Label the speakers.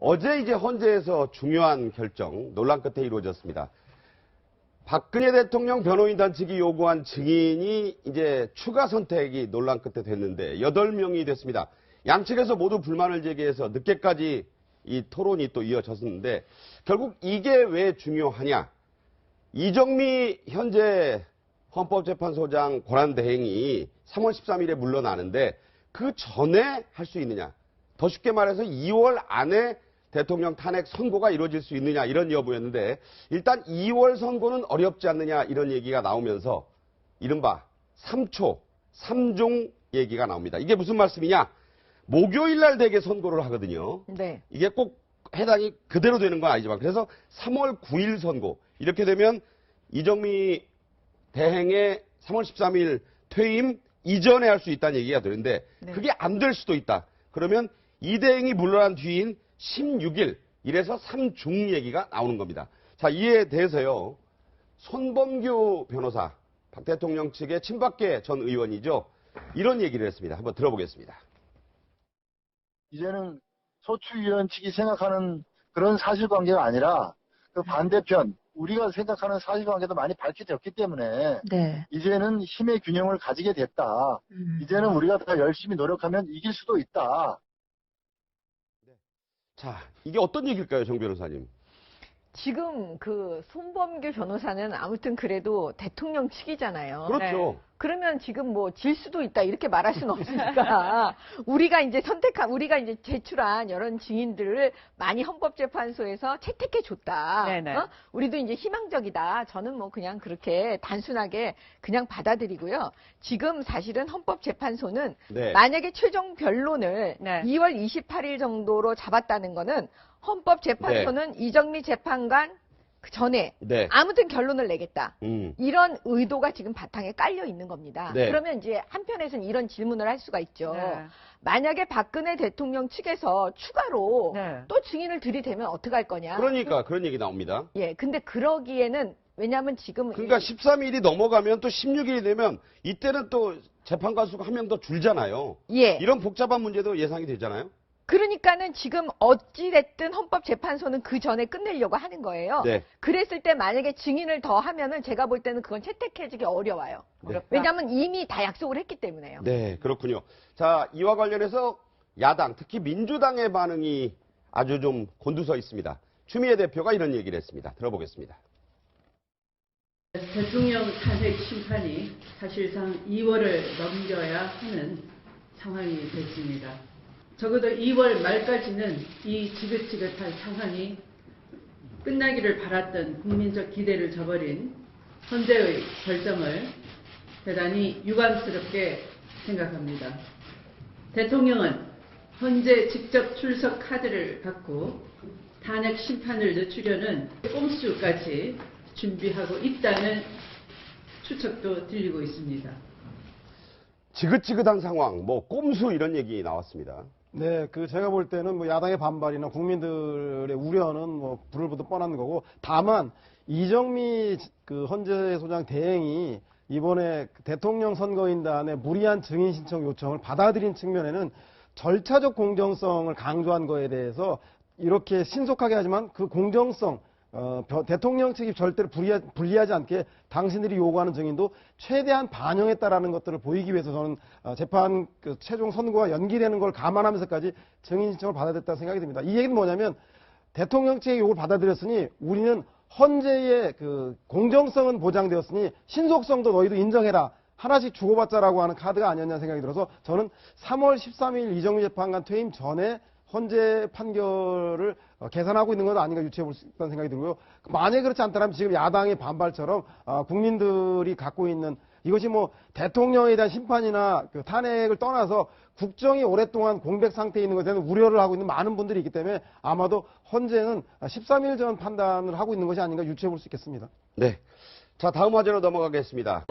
Speaker 1: 어제 이제 헌재에서 중요한 결정, 논란 끝에 이루어졌습니다. 박근혜 대통령 변호인단 측이 요구한 증인이 이제 추가 선택이 논란 끝에 됐는데 8명이 됐습니다. 양측에서 모두 불만을 제기해서 늦게까지 이 토론이 또 이어졌는데 결국 이게 왜 중요하냐? 이정미 현재 헌법재판소장 권한대행이 3월 13일에 물러나는데 그 전에 할 수 있느냐? 더 쉽게 말해서 2월 안에 대통령 탄핵 선고가 이루어질 수 있느냐 이런 여부였는데 일단 2월 선고는 어렵지 않느냐 이런 얘기가 나오면서 이른바 3초, 3종 얘기가 나옵니다. 이게 무슨 말씀이냐? 목요일 날 대개 선고를 하거든요.
Speaker 2: 네.
Speaker 1: 이게 꼭 해당이 그대로 되는 건 아니지만 그래서 3월 9일 선고 이렇게 되면 이정미 대행의 3월 13일 퇴임 이전에 할 수 있다는 얘기가 되는데
Speaker 2: 네.
Speaker 1: 그게 안 될 수도 있다. 그러면 이 대행이 물러난 뒤인 16일 이래서 3중 얘기가 나오는 겁니다. 자, 이에 대해서요. 손범규 변호사, 박 대통령 측의 친박계 전 의원이죠. 이런 얘기를 했습니다. 한번 들어보겠습니다.
Speaker 3: 이제는 소추위원 측이 생각하는 그런 사실관계가 아니라 그 반대편 우리가 생각하는 사실관계도 많이 밝혀졌기 때문에
Speaker 2: 네.
Speaker 3: 이제는 힘의 균형을 가지게 됐다. 이제는 우리가 더 열심히 노력하면 이길 수도 있다.
Speaker 1: 자, 이게 어떤 얘기일까요, 정 변호사님?
Speaker 2: 지금 그 손범규 변호사는 아무튼 그래도 대통령 측이잖아요.
Speaker 1: 그렇죠.
Speaker 2: 네. 그러면 지금 뭐 질 수도 있다 이렇게 말할 수는 없으니까 우리가 이제 우리가 이제 제출한 여러 증인들을 많이 헌법재판소에서 채택해 줬다. 어? 우리도 이제 희망적이다. 저는 뭐 그냥 그렇게 단순하게 그냥 받아들이고요. 지금 사실은 헌법재판소는
Speaker 1: 네.
Speaker 2: 만약에 최종 변론을 2월 28일 정도로 잡았다는 거는 헌법재판소는 이정미 재판관 그 전에
Speaker 1: 네.
Speaker 2: 아무튼 결론을 내겠다. 이런 의도가 지금 바탕에 깔려 있는 겁니다.
Speaker 1: 네.
Speaker 2: 그러면 이제 한편에서는 이런 질문을 할 수가 있죠.
Speaker 4: 네.
Speaker 2: 만약에 박근혜 대통령 측에서 추가로
Speaker 4: 네.
Speaker 2: 또 증인을 들이대면 어떡할 거냐.
Speaker 1: 그러니까 그런 얘기 나옵니다.
Speaker 2: 예, 근데 그러기에는 왜냐하면 지금
Speaker 1: 그러니까 13일이 넘어가면 또 16일이 되면 이때는 또 재판관 수가 한 명 더 줄잖아요.
Speaker 2: 예.
Speaker 1: 이런 복잡한 문제도 예상이 되잖아요.
Speaker 2: 그러니까는 지금 어찌됐든 헌법재판소는 그 전에 끝내려고 하는 거예요.
Speaker 1: 네.
Speaker 2: 그랬을 때 만약에 증인을 더 하면은 제가 볼 때는 그건 채택해지기 어려워요.
Speaker 1: 네.
Speaker 2: 왜냐하면 이미 다 약속을 했기 때문에요.
Speaker 1: 네, 그렇군요. 자, 이와 관련해서 야당, 특히 민주당의 반응이 아주 좀 곤두서 있습니다. 추미애 대표가 이런 얘기를 했습니다. 들어보겠습니다.
Speaker 5: 대통령 탄핵 심판이 사실상 2월을 넘겨야 하는 상황이 됐습니다. 적어도 2월 말까지는 이 지긋지긋한 상황이 끝나기를 바랐던 국민적 기대를 저버린 헌재의 결정을 대단히 유감스럽게 생각합니다. 대통령은 헌재 직접 출석 카드를 갖고 탄핵 심판을 늦추려는 꼼수까지 준비하고 있다는 추측도 들리고 있습니다.
Speaker 1: 지긋지긋한 상황, 뭐 꼼수 이런 얘기 나왔습니다.
Speaker 6: 네, 제가 볼 때는 뭐 야당의 반발이나 국민들의 우려는 뭐 불을 보듯 뻔한 거고, 다만 이정미 헌재소장 대행이 이번에 대통령 선거인단의 무리한 증인 신청 요청을 받아들인 측면에는 절차적 공정성을 강조한 거에 대해서 이렇게 신속하게 하지만 그 공정성, 대통령 측이 절대로 불리하지 않게 당신들이 요구하는 증인도 최대한 반영했다라는 것들을 보이기 위해서 저는 재판 최종 선고가 연기되는 걸 감안하면서까지 증인 신청을 받아들였다고 생각이 듭니다. 이 얘기는 뭐냐면 대통령 측의 요구를 받아들였으니 우리는 헌재의 공정성은 보장되었으니 신속성도 너희도 인정해라. 하나씩 주고받자라고 하는 카드가 아니었냐 생각이 들어서 저는 3월 13일 이정미 재판관 퇴임 전에 헌재 판결을 계산하고 있는 건 아닌가 유추해 볼 수 있다는 생각이 들고요. 만약에 그렇지 않다면 지금 야당의 반발처럼 국민들이 갖고 있는 이것이 뭐 대통령에 대한 심판이나 탄핵을 떠나서 국정이 오랫동안 공백 상태에 있는 것에 대한 우려를 하고 있는 많은 분들이 있기 때문에 아마도 헌재는 13일 전 판단을 하고 있는 것이 아닌가 유추해 볼 수 있겠습니다.
Speaker 1: 네. 자, 다음 화제로 넘어가겠습니다.